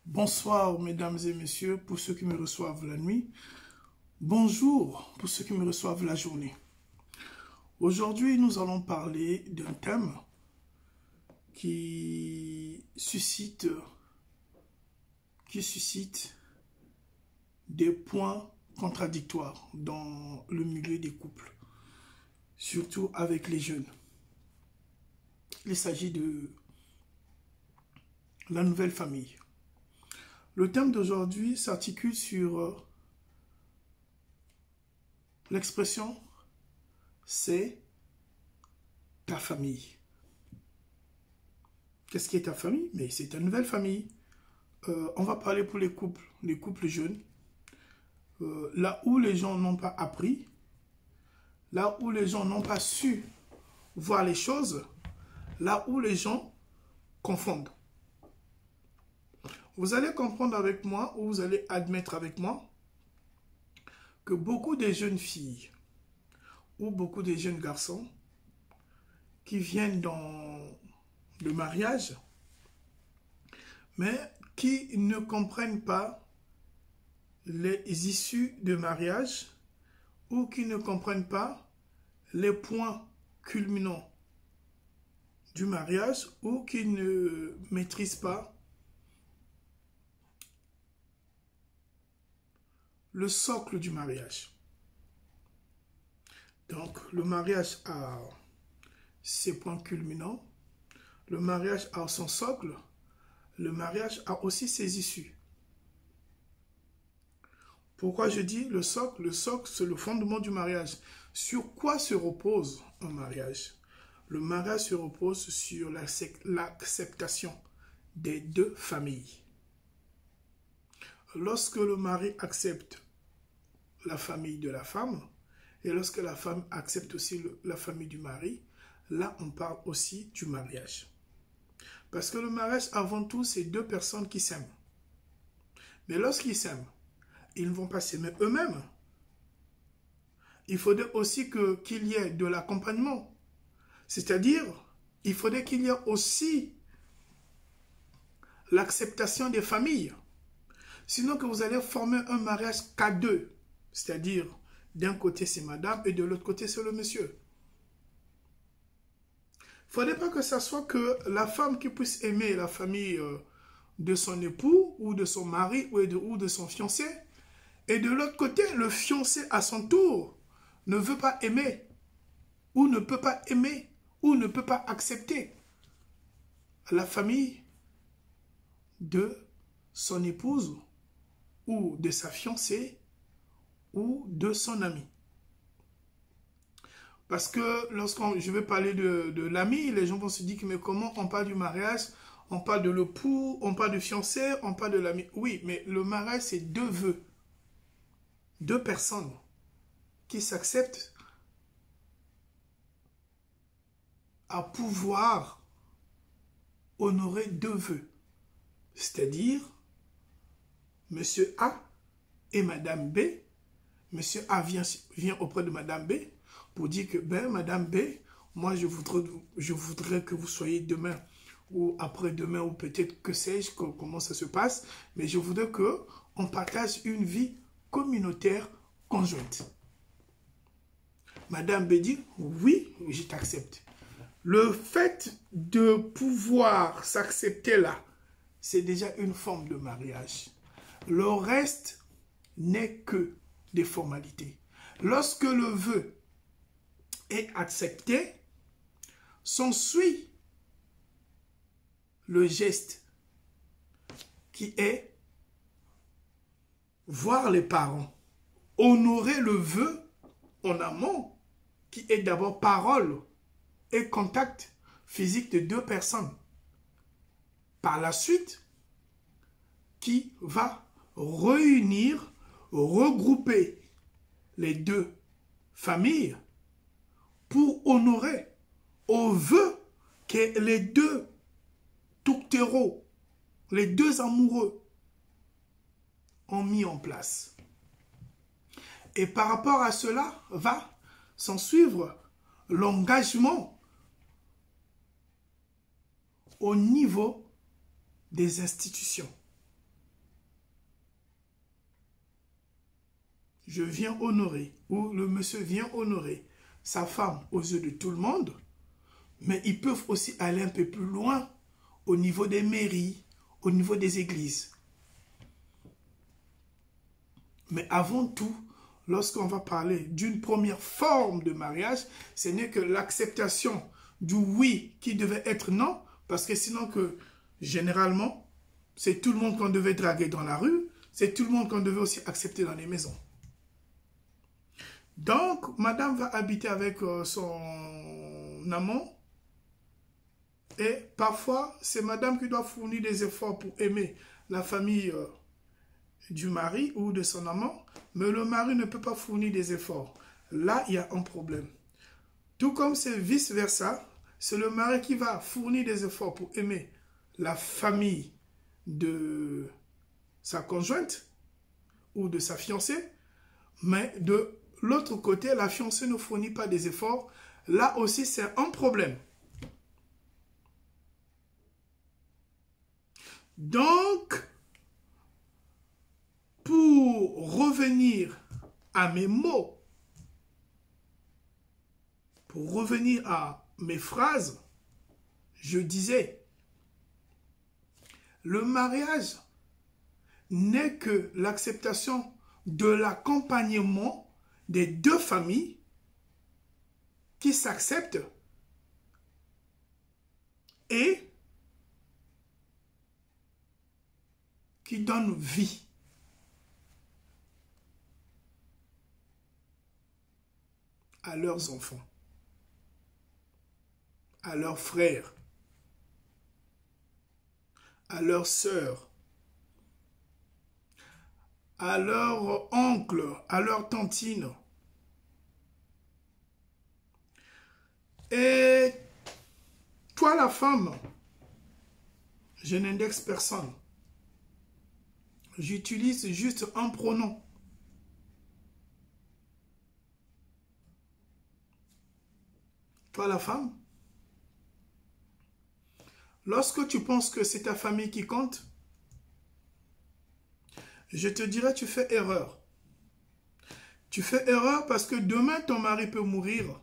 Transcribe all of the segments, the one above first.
Bonsoir, mesdames et messieurs, pour ceux qui me reçoivent la nuit. Bonjour, pour ceux qui me reçoivent la journée. Aujourd'hui, nous allons parler d'un thème qui suscite des points contradictoires dans le milieu des couples, surtout avec les jeunes. Il s'agit de la nouvelle famille. Le thème d'aujourd'hui s'articule sur l'expression « c'est ta famille ». Qu'est-ce qui est ta famille? Mais c'est ta nouvelle famille. On va parler pour les couples jeunes. Là où les gens n'ont pas appris, là où les gens n'ont pas su voir les choses, là où les gens confondent. Vous allez comprendre avec moi, ou vous allez admettre avec moi, que beaucoup de jeunes filles ou beaucoup de jeunes garçons qui viennent dans le mariage, mais qui ne comprennent pas les issues de mariage ou qui ne comprennent pas les points culminants du mariage ou qui ne maîtrisent pas le socle du mariage. Donc, le mariage a ses points culminants, le mariage a son socle, le mariage a aussi ses issues. Pourquoi je dis le socle? Le socle, c'est le fondement du mariage. Sur quoi se repose un mariage? Le mariage se repose sur l'acceptation des deux familles. Lorsque le mari accepte la famille de la femme, et lorsque la femme accepte aussi la famille du mari, là on parle aussi du mariage. Parce que le mariage, avant tout, c'est deux personnes qui s'aiment. Mais lorsqu'ils s'aiment, ils ne vont pas s'aimer eux-mêmes. Il faudrait aussi qu'il y ait de l'accompagnement. C'est-à-dire, il faudrait qu'il y ait aussi l'acceptation des familles. Sinon que vous allez former un mariage qu'à deux. C'est-à-dire, d'un côté c'est madame et de l'autre côté c'est le monsieur. Il ne faudrait pas que ça soit que la femme qui puisse aimer la famille de son époux ou de son mari ou de son fiancé. Et de l'autre côté, le fiancé à son tour ne veut pas aimer ou ne peut pas aimer ou ne peut pas accepter la famille de son épouse ou de sa fiancée ou de son ami. Parce que lorsque je vais parler de l'ami, les gens vont se dire, mais comment on parle du mariage? On parle de l'époux, on parle du fiancé, on parle de l'ami. Oui, mais le mariage, c'est deux vœux. Deux personnes qui s'acceptent à pouvoir honorer deux vœux. C'est-à-dire, Monsieur A et Madame B. Monsieur A vient auprès de Madame B pour dire que, ben, Madame B, moi, je voudrais que vous soyez demain ou après-demain ou peut-être que sais-je, comment ça se passe, mais je voudrais qu'on partage une vie communautaire conjointe. Madame B dit, oui, je t'accepte. Le fait de pouvoir s'accepter là, c'est déjà une forme de mariage. Le reste n'est que des formalités. Lorsque le vœu est accepté, s'ensuit le geste qui est voir les parents, honorer le vœu en amont, qui est d'abord parole et contact physique de deux personnes. Par la suite, qui va réunir, regrouper les deux familles pour honorer au vœu que les deux tourtereaux, les deux amoureux ont mis en place. Et par rapport à cela, va s'en suivre l'engagement au niveau des institutions. je viens honorer, ou le monsieur vient honorer sa femme aux yeux de tout le monde, mais ils peuvent aussi aller un peu plus loin au niveau des mairies, au niveau des églises. Mais avant tout, lorsqu'on va parler d'une première forme de mariage, ce n'est que l'acceptation du oui qui devait être non, parce que sinon que généralement, c'est tout le monde qu'on devait draguer dans la rue, c'est tout le monde qu'on devait aussi accepter dans les maisons. Donc, madame va habiter avec son amant, et parfois, c'est madame qui doit fournir des efforts pour aimer la famille du mari ou de son amant, mais le mari ne peut pas fournir des efforts. Là, il y a un problème. Tout comme c'est vice-versa, c'est le mari qui va fournir des efforts pour aimer la famille de sa conjointe ou de sa fiancée, mais de l'autre côté, la fiancée ne fournit pas des efforts. Là aussi, c'est un problème. Donc, pour revenir à mes mots, pour revenir à mes phrases, je disais, le mariage n'est que l'acceptation de l'accompagnement des deux familles qui s'acceptent et qui donnent vie. À leurs enfants, à leurs frères, à leurs sœurs, à leurs oncles, à leurs tantines. Et toi la femme, je n'indexe personne. J'utilise juste un pronom. Toi la femme, lorsque tu penses que c'est ta famille qui compte, je te dirais tu fais erreur. Tu fais erreur parce que demain ton mari peut mourir.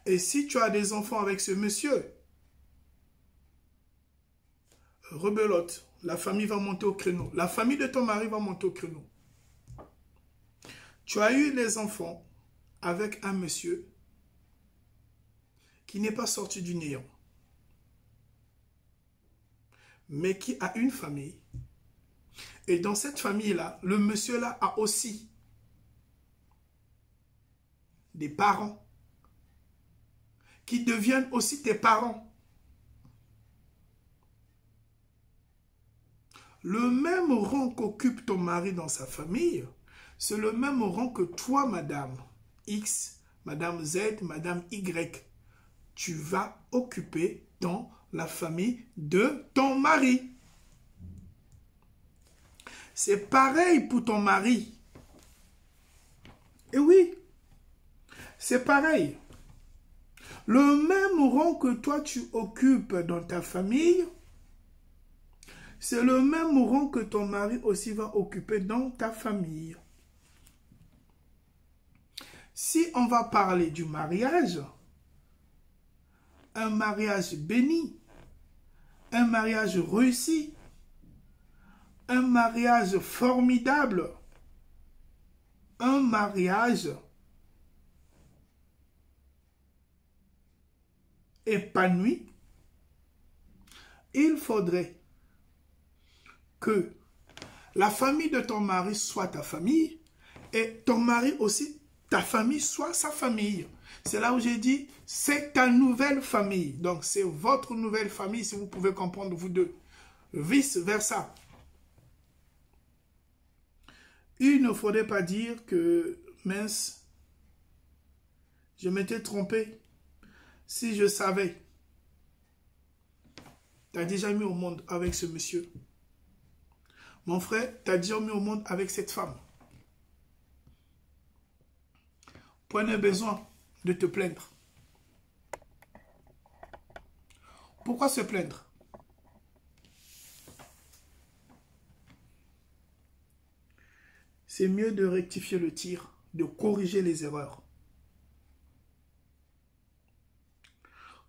Et si tu as des enfants avec ce monsieur, rebelote, la famille va monter au créneau. La famille de ton mari va monter au créneau. Tu as eu les enfants avec un monsieur qui n'est pas sorti du néant, mais qui a une famille. Et dans cette famille-là, le monsieur-là a aussi des parents qui deviennent aussi tes parents. Le même rang qu'occupe ton mari dans sa famille, c'est le même rang que toi, madame X, madame Z, madame Y, tu vas occuper dans la famille de ton mari. C'est pareil pour ton mari. Et oui, c'est pareil. Le même rang que toi tu occupes dans ta famille, c'est le même rang que ton mari aussi va occuper dans ta famille. Si on va parler du mariage, un mariage béni, un mariage réussi, un mariage formidable, un mariage épanoui, il faudrait que la famille de ton mari soit ta famille et ton mari aussi, ta famille soit sa famille. C'est là où j'ai dit, c'est ta nouvelle famille. Donc, c'est votre nouvelle famille, si vous pouvez comprendre, vous deux. Vice versa. Il ne faudrait pas dire que, mince, je m'étais trompé. Si je savais, tu as déjà mis au monde avec ce monsieur. Mon frère, tu as déjà mis au monde avec cette femme. Point de besoin de te plaindre. Pourquoi se plaindre? c'est mieux de rectifier le tir, de corriger les erreurs.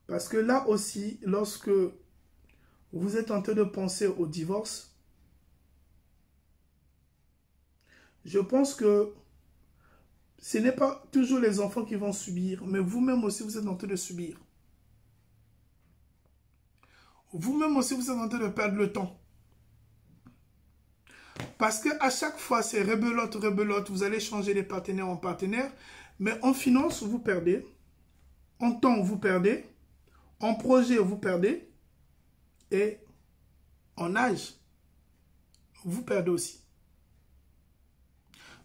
Parce que là aussi, lorsque vous êtes en train de penser au divorce, je pense que ce n'est pas toujours les enfants qui vont subir, mais vous-même aussi, vous êtes en train de subir. Vous-même aussi, vous êtes en train de perdre le temps. Parce qu'à chaque fois, c'est rebelote, rebelote, vous allez changer de partenaire en partenaire, mais en finance, vous perdez, en temps, vous perdez, en projet, vous perdez, et en âge, vous perdez aussi.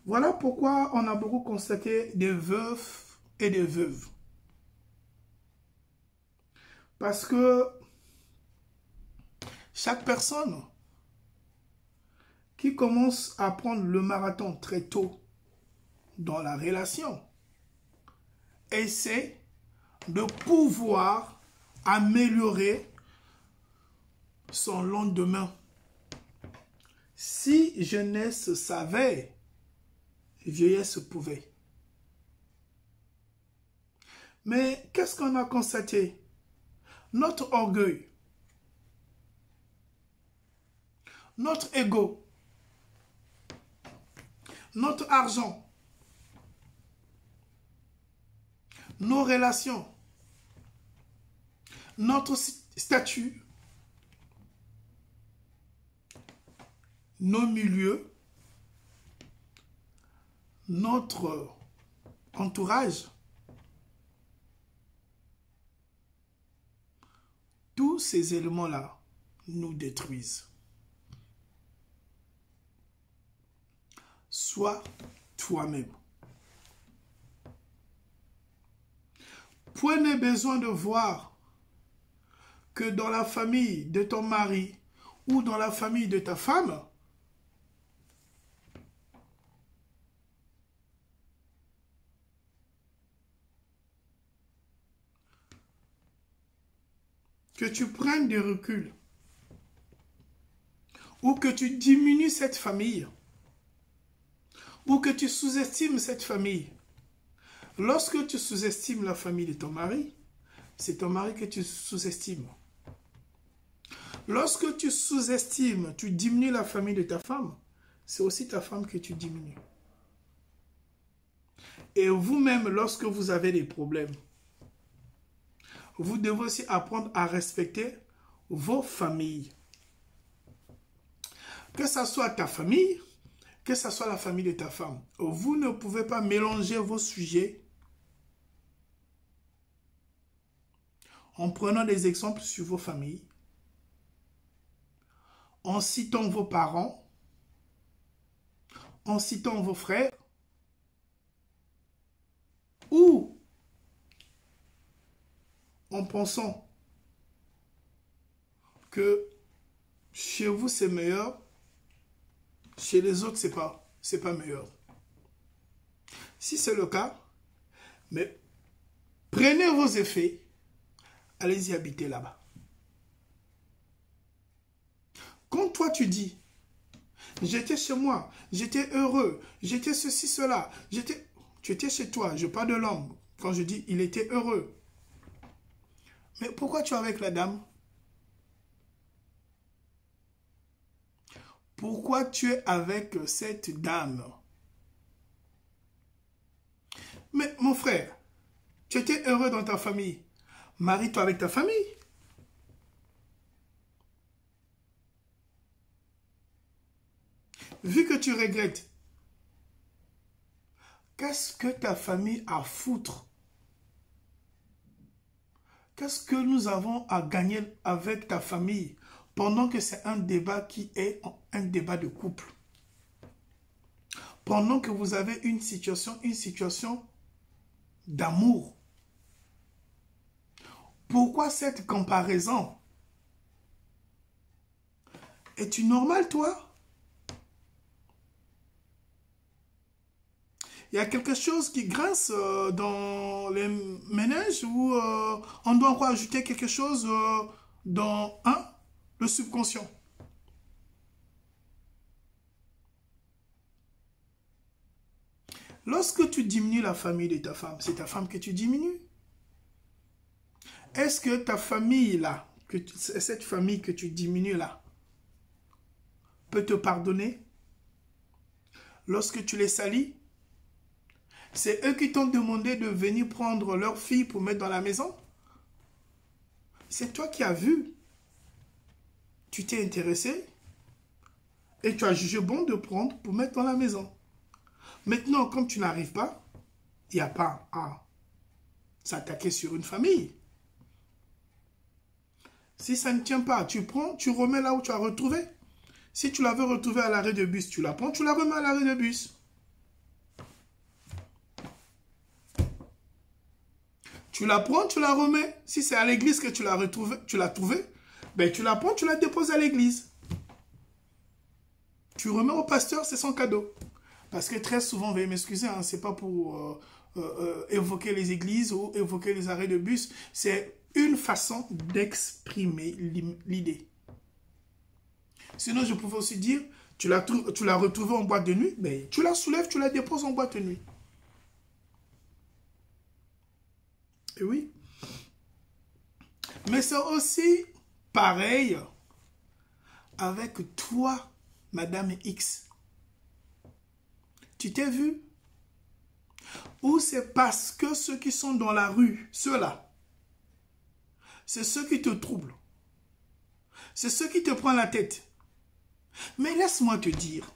Voilà pourquoi on a beaucoup constaté des veufs et des veuves. Parce que chaque personne qui commence à prendre le marathon très tôt dans la relation essaie de pouvoir améliorer son lendemain. Si jeunesse savait, vieillesse pouvait. Mais qu'est-ce qu'on a constaté? Notre orgueil, notre ego, notre argent, nos relations, notre statut, nos milieux, notre entourage, tous ces éléments-là nous détruisent. Sois toi-même. Prenez besoin de voir que dans la famille de ton mari ou dans la famille de ta femme, que tu prennes du recul ou que tu diminues cette famille ou que tu sous-estimes cette famille. Lorsque tu sous-estimes la famille de ton mari, c'est ton mari que tu sous-estimes. Lorsque tu sous-estimes, tu diminues la famille de ta femme, c'est aussi ta femme que tu diminues. Et vous-même, lorsque vous avez des problèmes, vous devez aussi apprendre à respecter vos familles. Que ce soit ta famille, que ce soit la famille de ta femme. Vous ne pouvez pas mélanger vos sujets en prenant des exemples sur vos familles, en citant vos parents, en citant vos frères, ou en pensant que chez vous c'est meilleur, chez les autres c'est pas meilleur. Si c'est le cas, mais prenez vos effets, allez-y habiter là-bas. Quand toi tu dis, j'étais chez moi, j'étais heureux, j'étais ceci, cela, tu étais chez toi, je parle de l'homme, quand je dis il était heureux. Mais pourquoi tu es avec la dame? Pourquoi tu es avec cette dame? Mais mon frère, tu étais heureux dans ta famille. Marie-toi avec ta famille. Vu que tu regrettes, qu'est-ce que ta famille a à foutre? Qu'est-ce que nous avons à gagner avec ta famille pendant que c'est un débat qui est un débat de couple? Pendant que vous avez une situation d'amour. Pourquoi cette comparaison? Es-tu normal, toi? Il y a quelque chose qui grince dans les méninges ou on doit encore ajouter quelque chose dans le subconscient. Lorsque tu diminues la famille de ta femme, c'est ta femme que tu diminues. Est-ce que ta famille là, cette famille que tu diminues là, peut te pardonner lorsque tu les salis? C'est eux qui t'ont demandé de venir prendre leur fille pour mettre dans la maison. C'est toi qui as vu. Tu t'es intéressé et tu as jugé bon de prendre pour mettre dans la maison. Maintenant, comme tu n'arrives pas, il n'y a pas à s'attaquer sur une famille. Si ça ne tient pas, tu prends, tu remets là où tu as retrouvé. Si tu l'avais retrouvé à l'arrêt de bus, tu la prends, tu la remets à l'arrêt de bus. Tu la prends, tu la remets. Si c'est à l'église que tu l'as trouvée, ben tu la prends, tu la déposes à l'église. Tu remets au pasteur, c'est son cadeau. Parce que très souvent, veuillez m'excuser, hein, c'est pas pour évoquer les églises ou évoquer les arrêts de bus. C'est une façon d'exprimer l'idée. Sinon, je pouvais aussi dire, tu l'as retrouvée en boîte de nuit, ben, tu la soulèves, tu la déposes en boîte de nuit. Et oui. Mais c'est aussi pareil avec toi, Madame X. Tu t'es vu? Ou c'est parce que ceux qui sont dans la rue, ceux-là, c'est ceux qui te troublent. C'est ceux qui te prennent la tête. Mais laisse-moi te dire,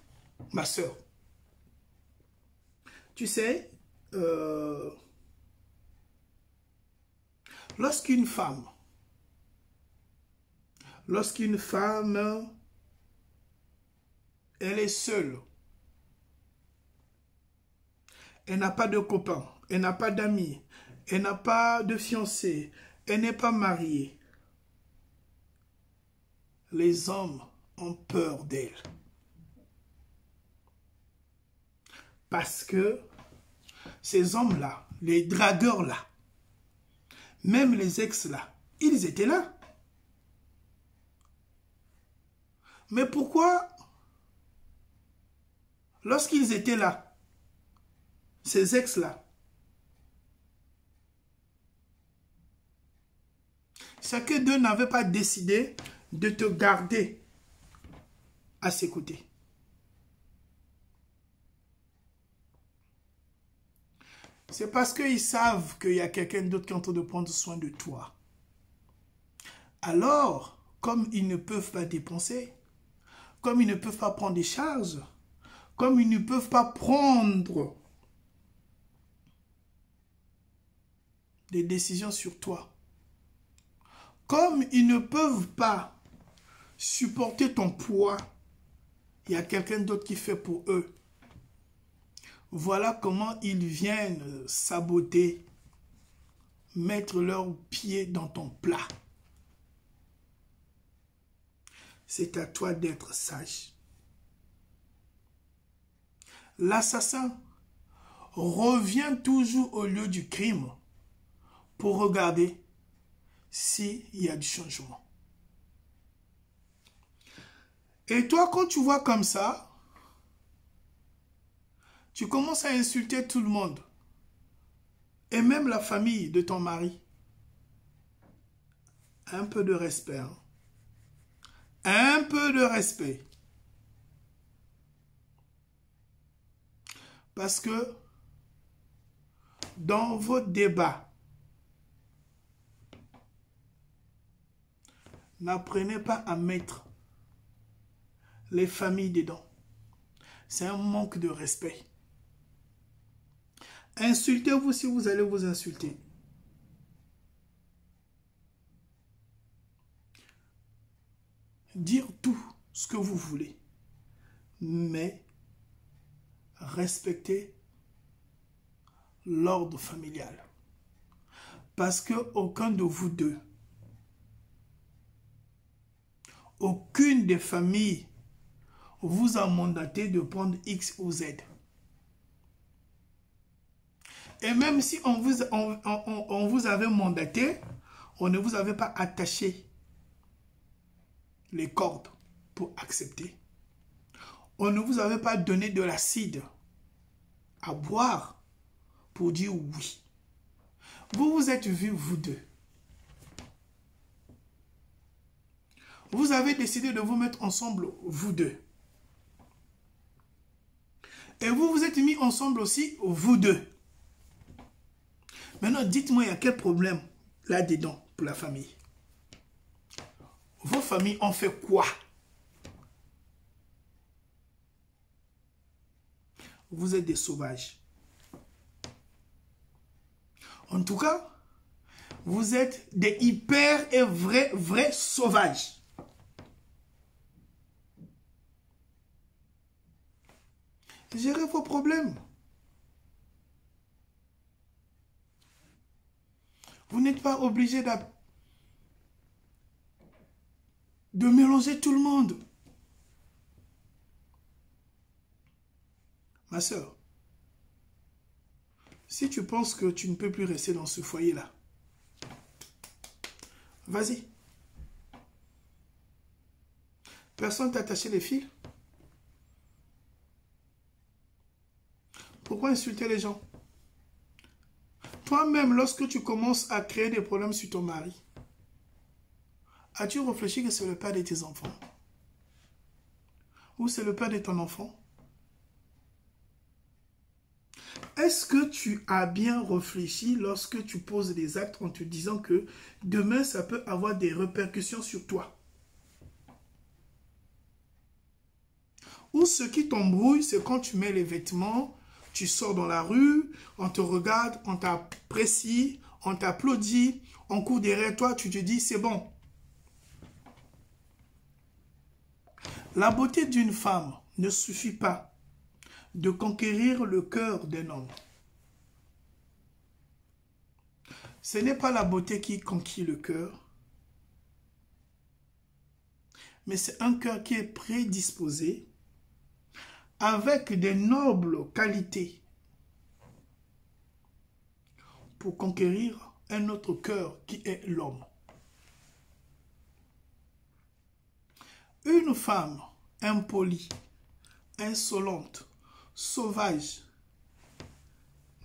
ma soeur, tu sais, lorsqu'une femme, elle est seule, elle n'a pas de copain, elle n'a pas d'amis, elle n'a pas de fiancé, elle n'est pas mariée, les hommes ont peur d'elle. Parce que ces hommes-là, les dragueurs-là, même les ex-là, ils étaient là. Mais pourquoi, lorsqu'ils étaient là, ces ex-là, c'est que Dieu n'avait pas décidé de te garder à ses côtés. C'est parce qu'ils savent qu'il y a quelqu'un d'autre qui est en train de prendre soin de toi. Alors, comme ils ne peuvent pas dépenser, comme ils ne peuvent pas prendre des charges, comme ils ne peuvent pas prendre des décisions sur toi, comme ils ne peuvent pas supporter ton poids, il y a quelqu'un d'autre qui fait pour eux. Voilà comment ils viennent saboter, mettre leurs pieds dans ton plat. C'est à toi d'être sage. L'assassin revient toujours au lieu du crime pour regarder s'il y a du changement. Et toi, quand tu vois comme ça, tu commences à insulter tout le monde. Et même la famille de ton mari. Un peu de respect. Hein? Un peu de respect. Parce que dans vos débats, n'apprenez pas à mettre les familles dedans. C'est un manque de respect. Insultez-vous si vous allez vous insulter. Dire tout ce que vous voulez. Mais respectez l'ordre familial. Parce que aucun de vous deux, aucune des familles vous a mandaté de prendre X ou Z. Et même si on vous avait mandaté, on ne vous avait pas attaché les cordes pour accepter. On ne vous avait pas donné de l'acide à boire pour dire oui. Vous vous êtes vus, vous deux. Vous avez décidé de vous mettre ensemble, vous deux. Et vous vous êtes mis ensemble aussi, vous deux. Maintenant, dites-moi, il y a quel problème là-dedans pour la famille? Vos familles ont fait quoi? Vous êtes des sauvages. En tout cas, vous êtes des hyper et vrais sauvages. Gérez vos problèmes. Vous n'êtes pas obligé de mélanger tout le monde. Ma soeur, si tu penses que tu ne peux plus rester dans ce foyer-là, vas-y. Personne t'a attaché les fils. Pourquoi insulter les gens? Toi-même, lorsque tu commences à créer des problèmes sur ton mari, as-tu réfléchi que c'est le père de tes enfants? Ou c'est le père de ton enfant? Est-ce que tu as bien réfléchi lorsque tu poses des actes en te disant que demain, ça peut avoir des répercussions sur toi? Ou ce qui t'embrouille, c'est quand tu mets les vêtements, tu sors dans la rue, on te regarde, on t'apprécie, on t'applaudit, on court derrière toi, tu te dis c'est bon. La beauté d'une femme ne suffit pas de conquérir le cœur d'un homme. Ce n'est pas la beauté qui conquiert le cœur, mais c'est un cœur qui est prédisposé avec des nobles qualités pour conquérir un autre cœur qui est l'homme. Une femme impolie, insolente, sauvage,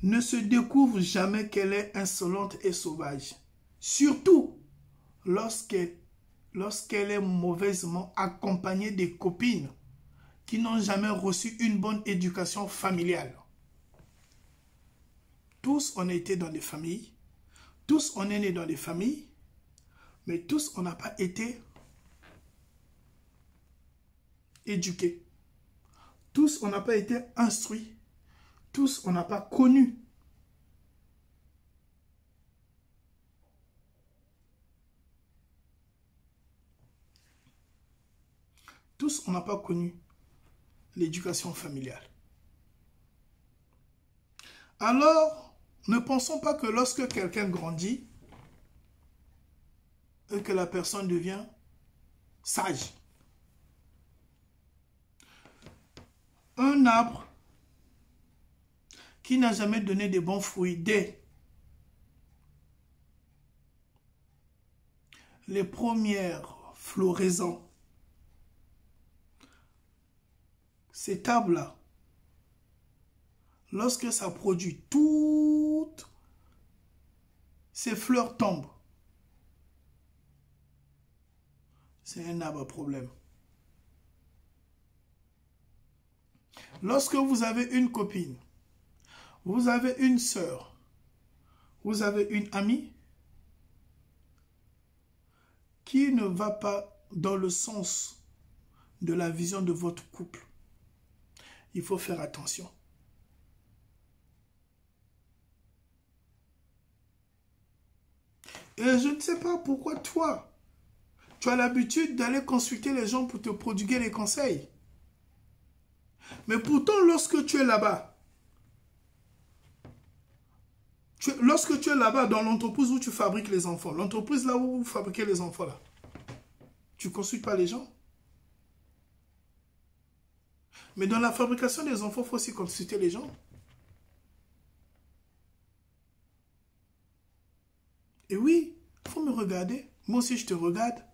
ne se découvre jamais qu'elle est insolente et sauvage. Surtout lorsqu'elle est mauvaisement accompagnée des copines qui n'ont jamais reçu une bonne éducation familiale. Tous, on a été dans des familles, tous, on est nés dans des familles, mais tous, on n'a pas été éduqués. Tous, on n'a pas été instruits. Tous, on n'a pas connu. Tous, on n'a pas connu l'éducation familiale. Alors, ne pensons pas que lorsque quelqu'un grandit, et que la personne devient sage. Un arbre qui n'a jamais donné de bons fruits dès les premières floraisons, cet arbre-là, lorsque ça produit, toutes ces fleurs tombent. C'est un arbre à problème. Lorsque vous avez une copine, vous avez une sœur, vous avez une amie qui ne va pas dans le sens de la vision de votre couple, il faut faire attention. Et je ne sais pas pourquoi toi, tu as l'habitude d'aller consulter les gens pour te prodiguer les conseils. Mais pourtant, lorsque tu es là-bas, lorsque tu es là-bas dans l'entreprise où tu fabriques les enfants, l'entreprise là où vous fabriquez les enfants là, tu ne consultes pas les gens. Mais dans la fabrication des enfants, il faut aussi consulter les gens. Et oui, il faut me regarder. Moi aussi, je te regarde.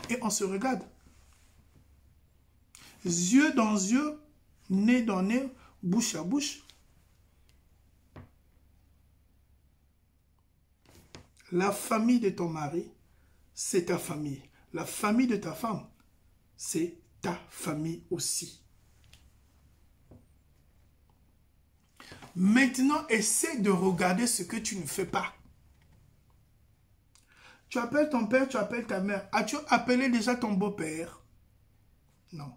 Et on se regarde. Yeux dans yeux, nez dans nez, bouche à bouche. La famille de ton mari, c'est ta famille. La famille de ta femme, c'est ta famille aussi. Maintenant, essaie de regarder ce que tu ne fais pas. Tu appelles ton père, tu appelles ta mère. As-tu appelé déjà ton beau-père? Non.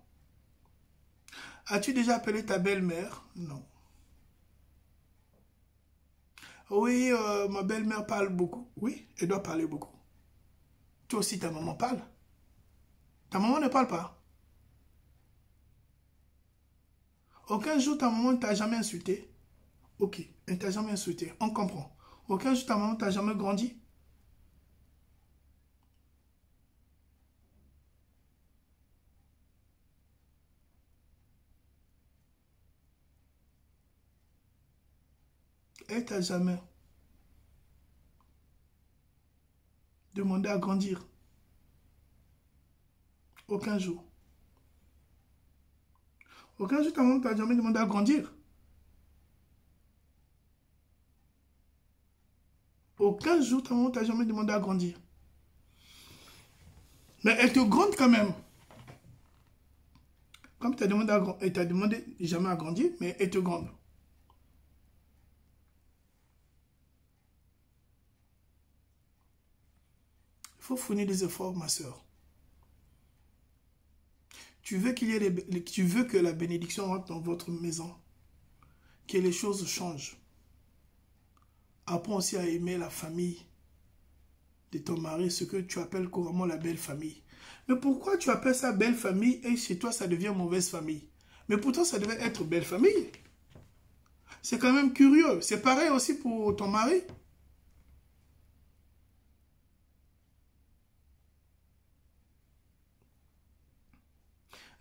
As-tu déjà appelé ta belle-mère? Non. Oui, ma belle-mère parle beaucoup. Oui, elle doit parler beaucoup. Toi aussi, ta maman parle. Ta maman ne parle pas. Aucun jour, ta maman ne t'a jamais insulté. Ok, elle ne t'a jamais insulté. On comprend. Aucun jour, ta maman ne t'a jamais grandi. Elle t'a jamais demandé à grandir. Aucun jour. Aucun jour, ta maman ne t'a jamais demandé à grandir. Aucun jour, ta maman ne t'a jamais demandé à grandir. Mais elle te gronde quand même. Comme elle t'a demandé jamais à grandir, mais elle te gronde. Il faut fournir des efforts, ma soeur. Tu veux tu veux que la bénédiction rentre dans votre maison, que les choses changent. Apprends aussi à aimer la famille de ton mari, ce que tu appelles couramment la belle famille. Mais pourquoi tu appelles ça belle famille et chez toi ça devient mauvaise famille? Mais pourtant ça devait être belle famille. C'est quand même curieux. C'est pareil aussi pour ton mari.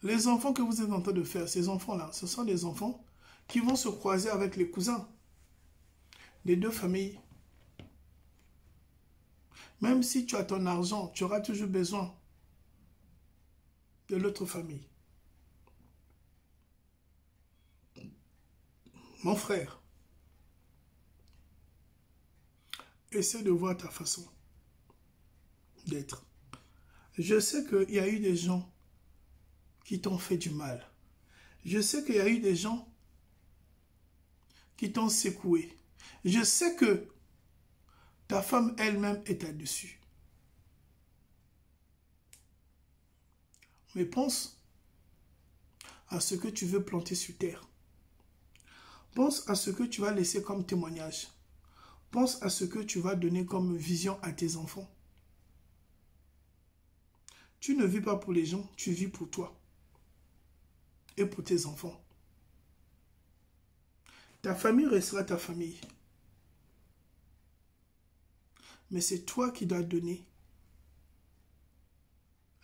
Les enfants que vous êtes en train de faire, ces enfants-là, ce sont des enfants qui vont se croiser avec les cousins des deux familles. Même si tu as ton argent, tu auras toujours besoin de l'autre famille. Mon frère, essaie de voir ta façon d'être. Je sais qu'il y a eu des gens qui t'ont fait du mal. Je sais qu'il y a eu des gens qui t'ont secoué. Je sais que ta femme elle-même est là-dessus. Mais pense à ce que tu veux planter sur terre. Pense à ce que tu vas laisser comme témoignage. Pense à ce que tu vas donner comme vision à tes enfants. Tu ne vis pas pour les gens, tu vis pour toi et pour tes enfants. Ta famille restera ta famille. Mais c'est toi qui dois donner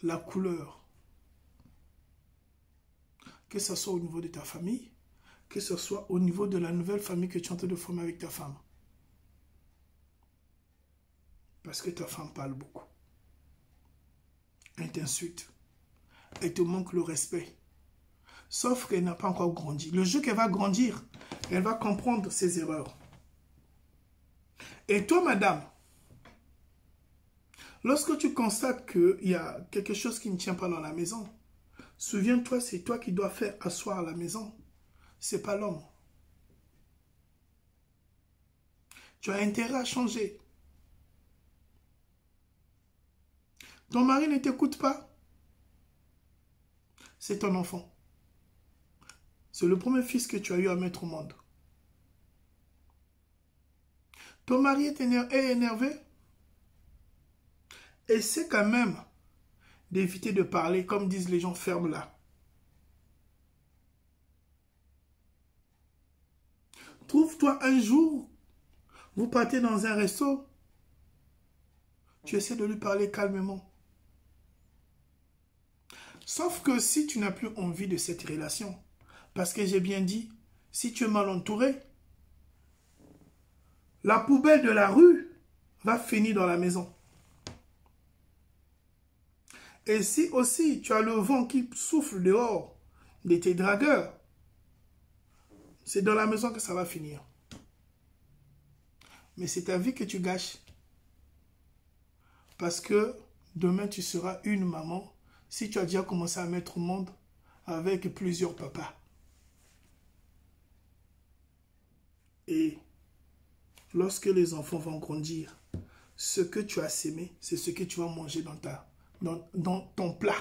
la couleur. Que ce soit au niveau de ta famille, que ce soit au niveau de la nouvelle famille que tu es en train de former avec ta femme. Parce que ta femme parle beaucoup. Elle t'insulte. Elle te manque le respect. Sauf qu'elle n'a pas encore grandi. Le jour qu'elle va grandir, elle va comprendre ses erreurs. Et toi, madame, lorsque tu constates qu'il y a quelque chose qui ne tient pas dans la maison, souviens-toi, c'est toi qui dois faire asseoir la maison. C'est pas l'homme. Tu as intérêt à changer. Ton mari ne t'écoute pas. C'est ton enfant. C'est le premier fils que tu as eu à mettre au monde. Ton mari est énervé. Essaie quand même d'éviter de parler, comme disent les gens, ferme là. Trouve-toi un jour, vous partez dans un resto, tu essaies de lui parler calmement. Sauf que si tu n'as plus envie de cette relation, parce que j'ai bien dit, si tu es mal entouré, la poubelle de la rue va finir dans la maison. Et si aussi tu as le vent qui souffle dehors de tes dragueurs, c'est dans la maison que ça va finir. Mais c'est ta vie que tu gâches. Parce que demain, tu seras une maman si tu as déjà commencé à mettre au monde avec plusieurs papas. Et lorsque les enfants vont grandir, ce que tu as sémé, c'est ce que tu vas manger dans ton plat.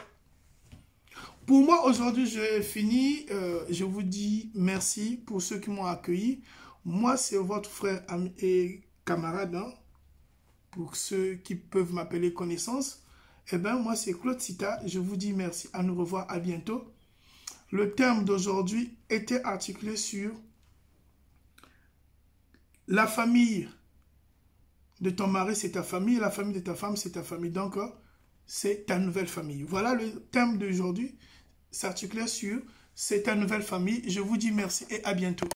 Pour moi, aujourd'hui, j'ai fini. Je vous dis merci pour ceux qui m'ont accueilli. Moi, c'est votre frère et camarade, hein, pour ceux qui peuvent m'appeler connaissance. Eh bien, moi, c'est Claude Sita. Je vous dis merci. À nous revoir. À bientôt. Le thème d'aujourd'hui était articulé sur la famille de ton mari, c'est ta famille. La famille de ta femme, c'est ta famille. Donc, c'est ta nouvelle famille. Voilà le thème d'aujourd'hui. S'articulait sur c'est ta nouvelle famille. Je vous dis merci et à bientôt.